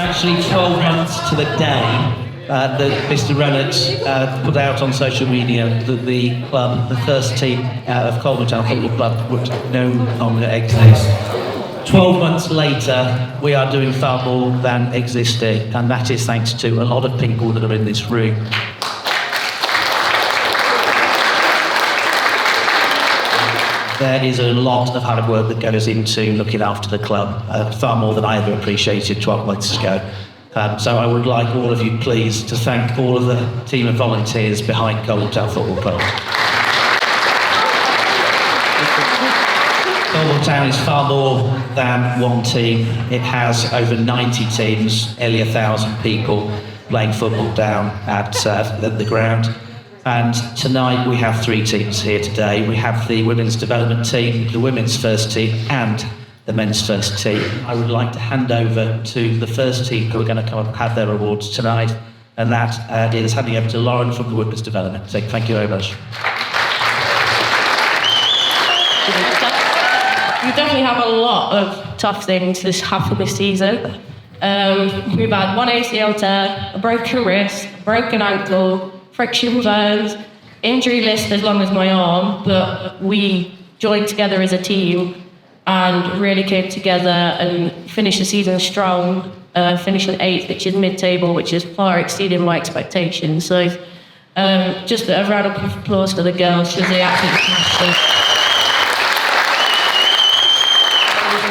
actually 12 months to the day that Mr. Reynolds put out on social media that the club, the first team of Coalville Town Football Club, would no longer exist. 12 months later, we are doing far more than existing, and that is thanks to a lot of people that are in this room. There is a lot of hard work that goes into looking after the club, far more than I ever appreciated 12 months ago. So I would like all of you, please, to thank all of the team of volunteers behind Coalville Town Football Club. Coalville Town is far more than one team. It has over 90 teams, nearly 1,000 people playing football down at the ground. And tonight we have 3 teams here today. We have the women's development team, the women's first team, and the men's first team. I would like to hand over to the first team who are going to come up and have their awards tonight, and that is handing over to Lauren from the women's development team. Thank you very much. We definitely have a lot of tough things this half of this season. We've had 1 ACL tear, a broken wrist, a broken ankle, friction burns, injury list as long as my arm, but we joined together as a team and really came together and finished the season strong, finishing 8th, which is mid-table, which is far exceeding my expectations. So just a round of applause for the girls, because they absolutely smashed it.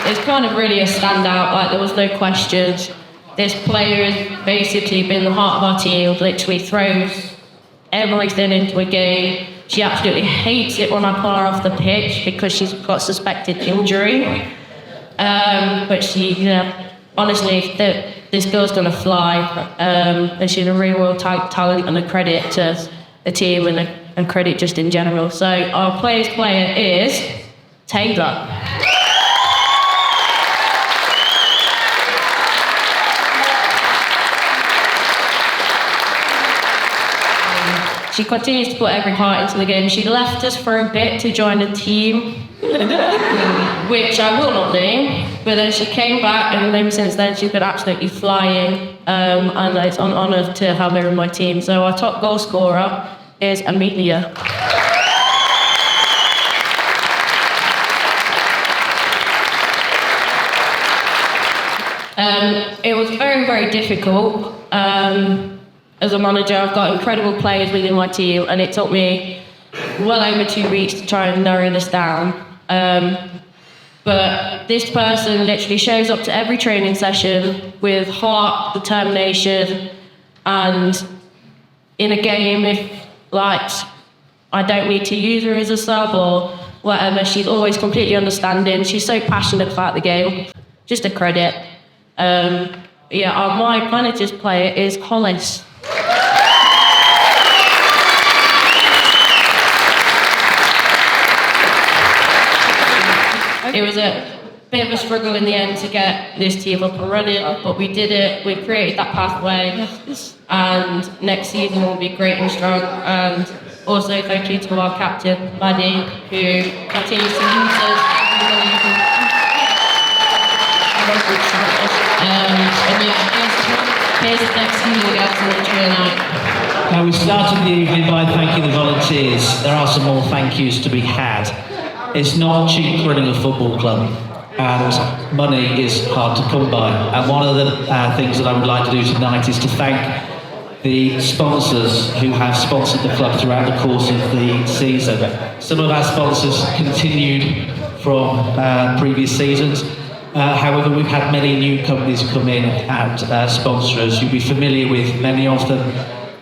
It's kind of really a standout, like there was no questions. This player has basically been the heart of our team, literally throws everything into a game. She absolutely hates it when I pull her off the pitch because she's got suspected injury. But she, honestly, this girl's gonna fly. And she's a real world talent and a credit to the team and credit just in general. So our player's player is Taylor. She continues to put every heart into the game. She left us for a bit to join a team, which I will not name, but then she came back, and ever since then she's been absolutely flying, and it's an honour to have her in my team. So our top goal scorer is Amelia. It was very, very difficult. As a manager, I've got incredible players within my team, and it took me well over 2 weeks to try and narrow this down. But this person literally shows up to every training session with heart, determination, and in a game, if I don't need to use her as a sub or whatever, she's always completely understanding. She's so passionate about the game. Just a credit. My manager's player is Hollis. It was a bit of a struggle in the end to get this team up and running, but we did it. We created that pathway, and next season will be great and strong. And also thank you to our captain, Maddie, who continues to use us. Here's the next season we have to tonight. Now, we started the evening by thanking the volunteers. There are some more thank yous to be had. It's not cheap running a football club, and money is hard to come by. And one of the things that I would like to do tonight is to thank the sponsors who have sponsored the club throughout the course of the season. Some of our sponsors continued from previous seasons. However, we've had many new companies come in and sponsor us. You'll be familiar with many of them.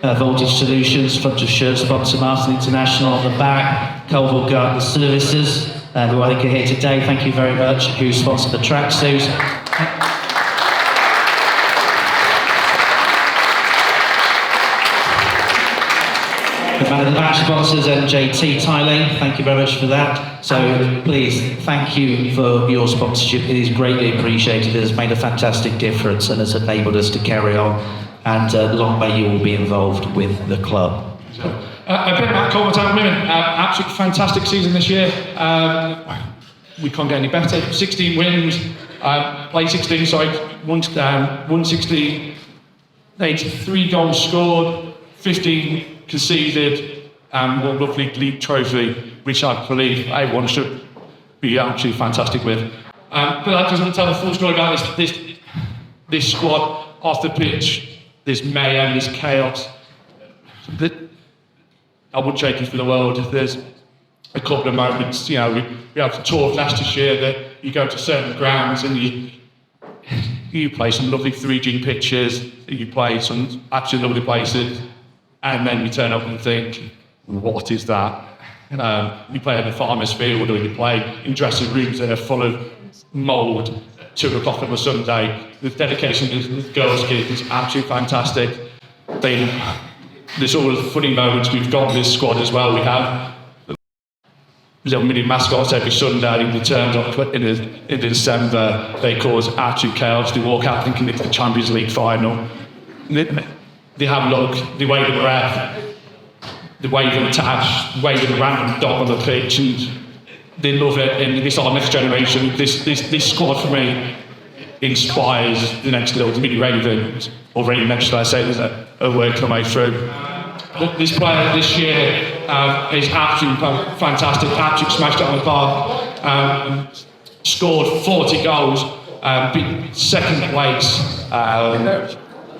Voltage Solutions, front of shirt sponsor Martin International on the back, Coalville Garden Services, who I think are here today, thank you very much, who sponsored the tracksuit. The man of the match sponsors, MJT Tiling, thank you very much for that. So please, thank you for your sponsorship. It is greatly appreciated. It has made a fantastic difference and has enabled us to carry on. And long may you all be involved with the club. A bit about Coalville Town Women. Absolutely fantastic season this year. We can't get any better. 16 wins, Play 16, sorry, 116, 83 goals scored, 15 conceded, and one lovely league trophy, which I believe everyone should be absolutely fantastic with. But that doesn't tell the full story about this squad off the pitch, this mayhem, this chaos. I wouldn't trade it for the world. There's a couple of moments, we have the tour of Leicestershire that you go to certain grounds and you play some lovely 3G pitches, you play some absolutely lovely places, and then you turn up and think, what is that? You play at the farmer's field, or you play in dressing rooms that are full of mould, 2 o'clock on a Sunday. The dedication to the girls' kids is absolutely fantastic. There's all the funny moments we've got with this squad as well. We have little mini mascots every Sunday. They turn up in December. They cause absolute chaos. They walk out thinking it's the Champions League final. They have a look, they wave a breath, they wave an attach, wave a random dog on the pitch, and they love it. And this our next generation. This squad for me inspires the next little mini Ravens, or Raven next, should I say, there's a word coming through. This player this year is absolutely fantastic, absolutely smashed it on the park, scored 40 goals, second place by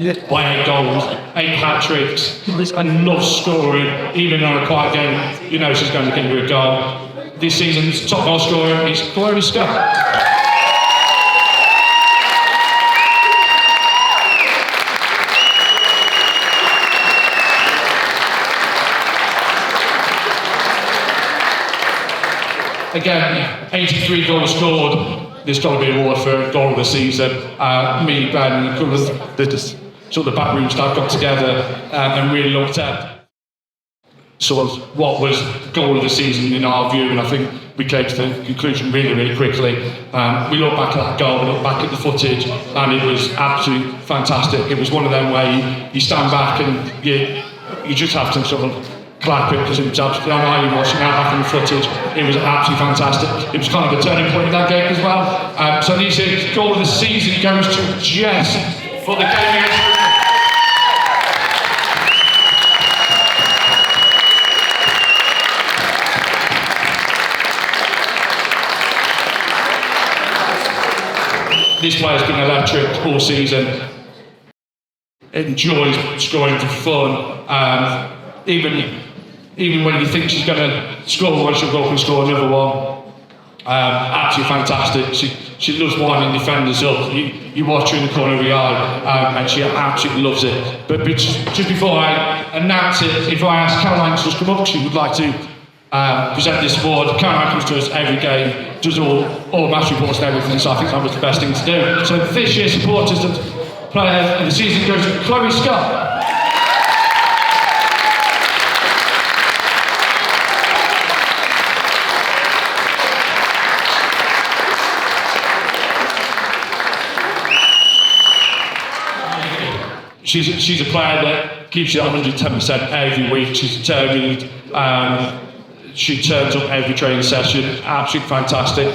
8 goals, 8 hat-tricks, and loves scoring, even on a quiet game, she's going to give you a goal. This season's top goal scorer is Chloe Scott. Again, 83 goals scored. There's got to be an award for goal of the season. Me, Ben, and a couple of the backroom staff got together and really looked at sort of what was goal of the season in our view, and I think we came to the conclusion really, really quickly. We looked back at that goal, we looked back at the footage, and it was absolutely fantastic. It was one of them where you stand back and you just have to sort of clap it, because it was absolutely, I know you're watching that back in the footage, it was absolutely fantastic. It was kind of a turning point in that game as well. So this year's goal of the season goes to Jess for the gaming experience. This player's been electric all season. Enjoys scoring for fun. Even when you think she's going to score one, she'll go up and score another one. Absolutely fantastic. She loves winding defenders up. You watch her in the corner of your eye, and she absolutely loves it. But just before I announce it, if I ask Caroline to just come up, she would like to present this award. Caroline comes to us every game, does all match reports and everything, so I think that was the best thing to do. So this year's supporters and player of the season goes to Chloe Scott. She's a player that gives you 110% every week. She's determined. She turns up every training session. Absolutely fantastic.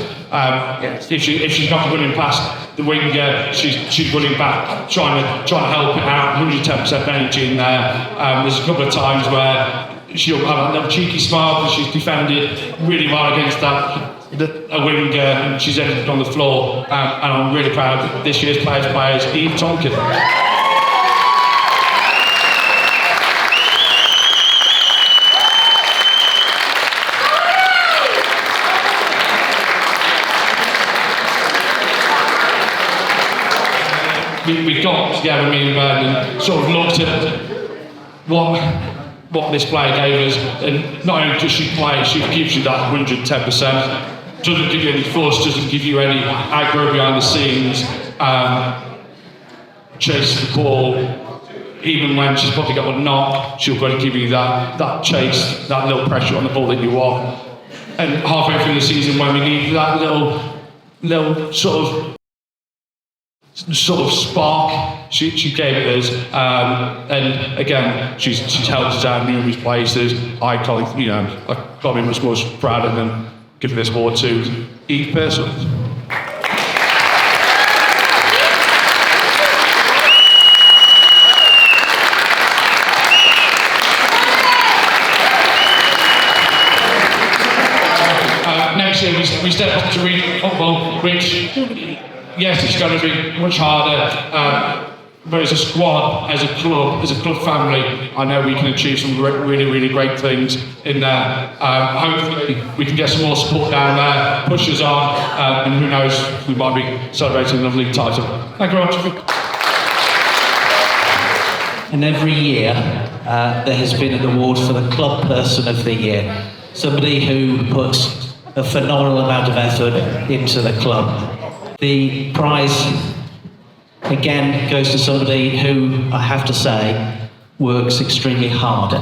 If she's not running past the winger, she's running back, trying to help it out. 110% energy in there. There's a couple of times where she'll have a little cheeky smile because she's defended really well against a winger, and she's ended on the floor. And I'm really proud of this year's players, Eve Tonkin. We got together, me and Ben, and sort of looked at what this player gave us, and not only does she play, she gives you that 110%. Doesn't give you any fuss, doesn't give you any aggro behind the scenes, chases the ball. Even when she's probably got a knock, she'll probably give you that chase, that little pressure on the ball that you want. And halfway through the season, when we need that little sort of spark, she gave it us, and again, she's helped us out in numerous places. I can't be much more prouder than giving this award to Eve personally. we step up to real football, which, yes, it's going to be much harder. But as a squad, as a club family, I know we can achieve some really, really great things in there. Hopefully, we can get some more support down there, push us on, and who knows, we might be celebrating another league title. Thank you very much. And every year, there has been an award for the Club Person of the Year. Somebody who puts a phenomenal amount of effort into the club. The prize, again, goes to somebody who, I have to say, works extremely hard.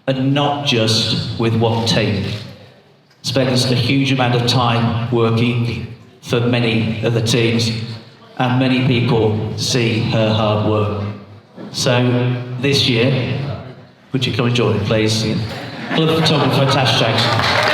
And not just with one team. Spends a huge amount of time working for many of the teams, and many people see her hard work. So, this year, would you come and join, please? Club photographer Tash Jackson.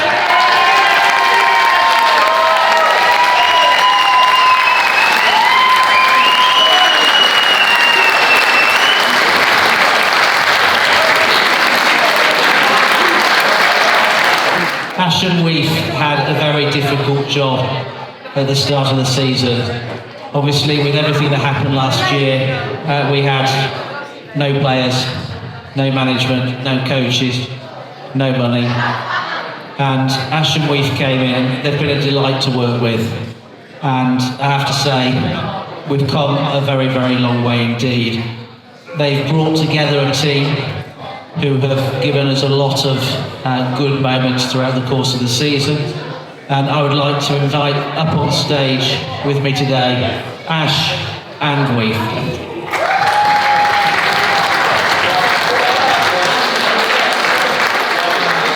Ash and Weef had a very difficult job at the start of the season. Obviously, with everything that happened last year, we had no players, no management, no coaches, no money. And Ash and Weef came in. They've been a delight to work with. And I have to say, we've come a very, very long way indeed. They've brought together a team who have given us a lot of good moments throughout the course of the season. And I would like to invite up on stage with me today, Ash and Weef.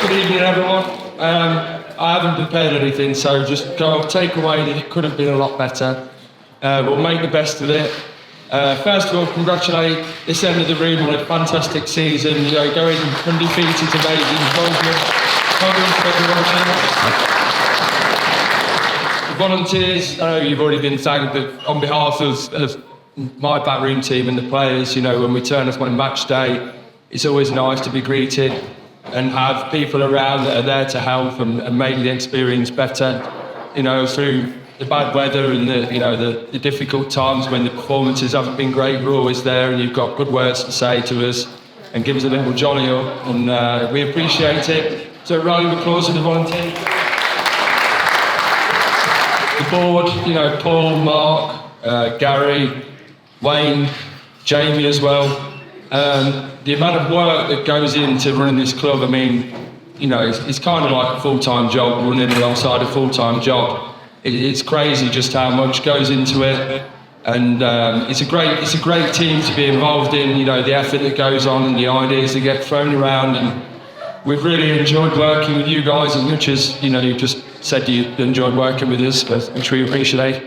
Good evening, everyone. I haven't prepared anything, so just take away that it could have been a lot better. We'll make the best of it. First of all, congratulate this end of the room on a fantastic season. Going undefeated to amazing. The volunteers, I know you've already been thanked, but on behalf of my backroom team and the players, when we turn up on match day, it's always nice to be greeted and have people around that are there to help and make the experience better, through the bad weather and the difficult times when the performances haven't been great. We're always there, and you've got good words to say to us and give us a little jolly up, and we appreciate it. So a round of applause for the volunteers. The board, Paul, Mark, Gary, Wayne, Jamie as well. The amount of work that goes into running this club, it's kind of like a full-time job, running alongside a full-time job. It's crazy just how much goes into it, and it's a great team to be involved in. The effort that goes on and the ideas that get thrown around, and we've really enjoyed working with you guys as much as you just said you enjoyed working with us, which we appreciate.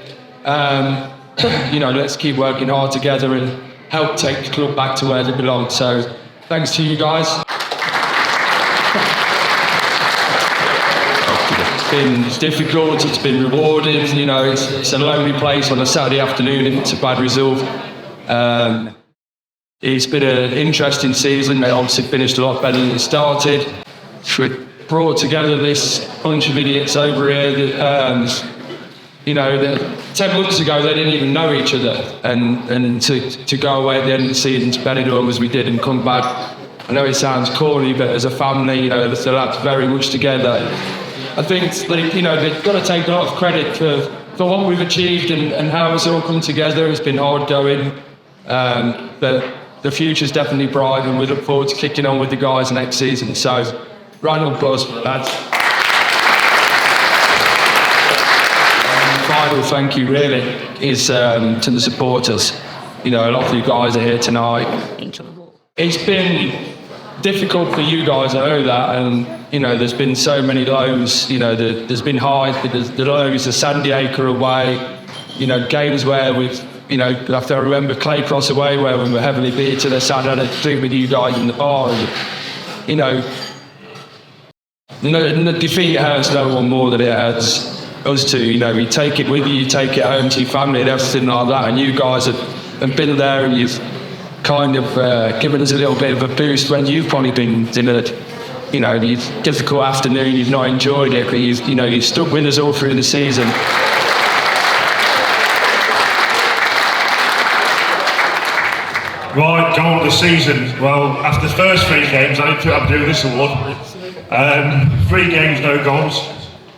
Let's keep working hard together and help take the club back to where they belong. So thanks to you guys. It's difficult, it's been rewarding, it's a lonely place on a Saturday afternoon if it's a bad result. It's been an interesting season. It obviously finished a lot better than it started. We brought together this bunch of idiots over here that, 10 months ago they didn't even know each other, and to go away at the end of the season to Benidorm as we did and come back. I know it sounds corny, but as a family, the lads very much together. I think they've got to take a lot of credit for what we've achieved and how it's all come together. It's been hard going, but the future's definitely bright, and we look forward to kicking on with the guys next season. So, round of applause for lads. Final thank you really is to the supporters. A lot of you guys are here tonight. It's been difficult for you guys, I know that, and there's been so many lows. There's been highs, but the lows are Sandy Acre away. Games where we've, I have to remember Clay Cross away where we were heavily beaten. I sat down and drink with you guys in the bar, and the defeat hurts no one more than it hurts us two. You take it with you take it home to your family and everything like that, and you guys have been there, and you've kind of given us a little bit of a boost when you've probably been in a you know, the difficult afternoon, you've not enjoyed it, but you've stuck with us all through the season. Right, goal of the season. Well, after the first 3 games, I didn't think I'd do this award. 3 games, no goals.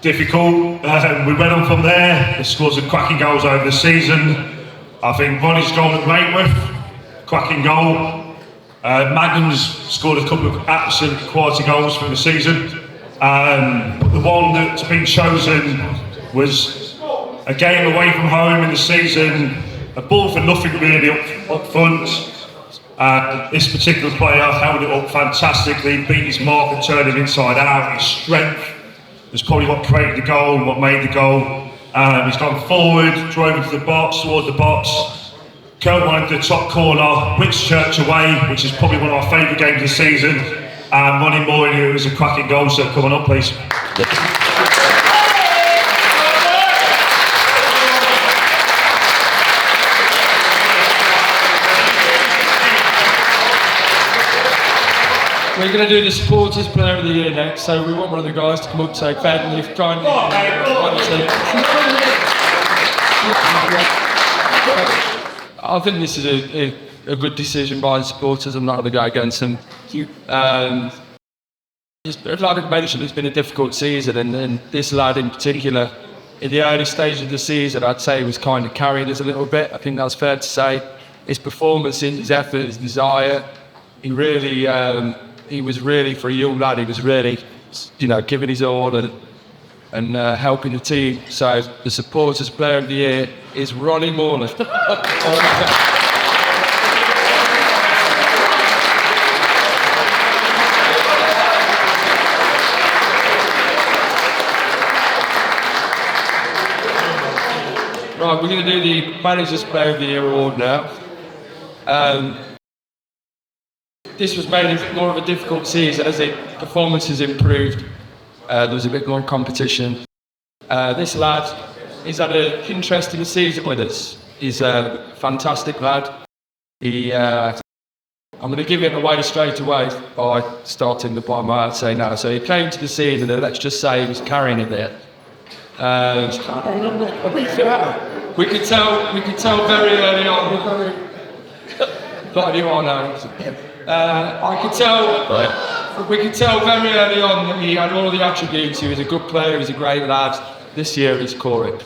Difficult. We went on from there. We scored some cracking goals over the season. I think Ronnie's goal at Weymouth, cracking goal. Magnum's scored a couple of absolute quality goals for the season. The one that's been chosen was a game away from home in the season, a ball for nothing really up front. This particular player held it up fantastically, beat his mark and turned it inside out. His strength was probably what created the goal and what made the goal. He's gone forward, drove into the box, towards the box, curled one into the top corner, Whitchurch away, which is probably one of our favourite games of the season. And Ronnie Moore, who was a cracking goal, so come on up, please. We're going to do the supporters player of the year next, so we want one of the guys to come up, so Ben, if try and... I think this is a good decision by the supporters. I'm not going to go against them. Just like I mentioned, it's been a difficult season, and this lad in particular, in the early stage of the season, I'd say he was kind of carrying us a little bit. I think that's fair to say. His performance, his effort, his desire, he was really, for a young lad, he was really, giving his all and helping the team. So the supporters player of the year is Ronnie Moore. Right, we're going to do the Managers Player of the Year award now. This was made a bit more of a difficult season as the performances improved. There was a bit more competition. This lad, he's had an interesting season with us. He's a fantastic lad. I'm going to give it away straight away by starting the bottom. I'd say no. So he came to the season, and let's just say he was carrying a bit. We could tell very early on. But you all know. We could tell very early on that he had all the attributes. He was a good player, he was a great lad. This year he's scoring.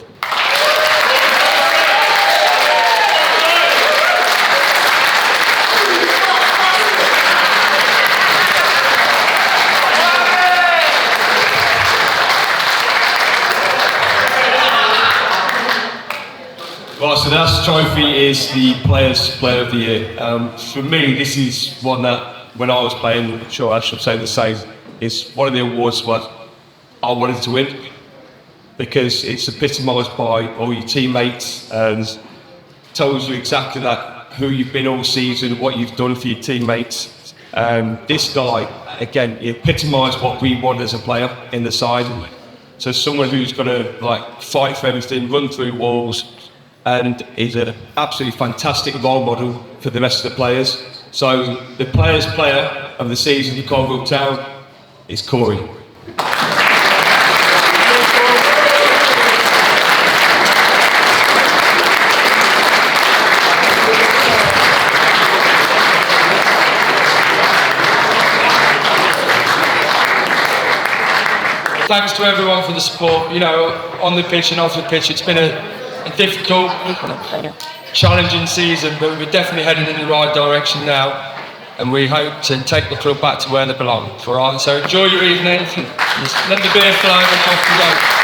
Right, so the last trophy is the Players' Player of the Year. For me, this is one that, when I was playing, I'm sure I should say the same, it's one of the awards what I wanted to win, because it's epitomised by all your teammates and tells you exactly that, who you've been all season, what you've done for your teammates. This guy, again, he epitomised what we want as a player in the side. So someone who's going to fight for everything, run through walls, and is an absolutely fantastic role model for the rest of the players. So the Players' Player of the season for Coalville Town is Corey. Thanks to everyone for the support, on the pitch and off the pitch. It's been a difficult, challenging season, but we're definitely heading in the right direction now, and we hope to take the club back to where they belong. All right, so enjoy your evening, let the beer flow and off we go.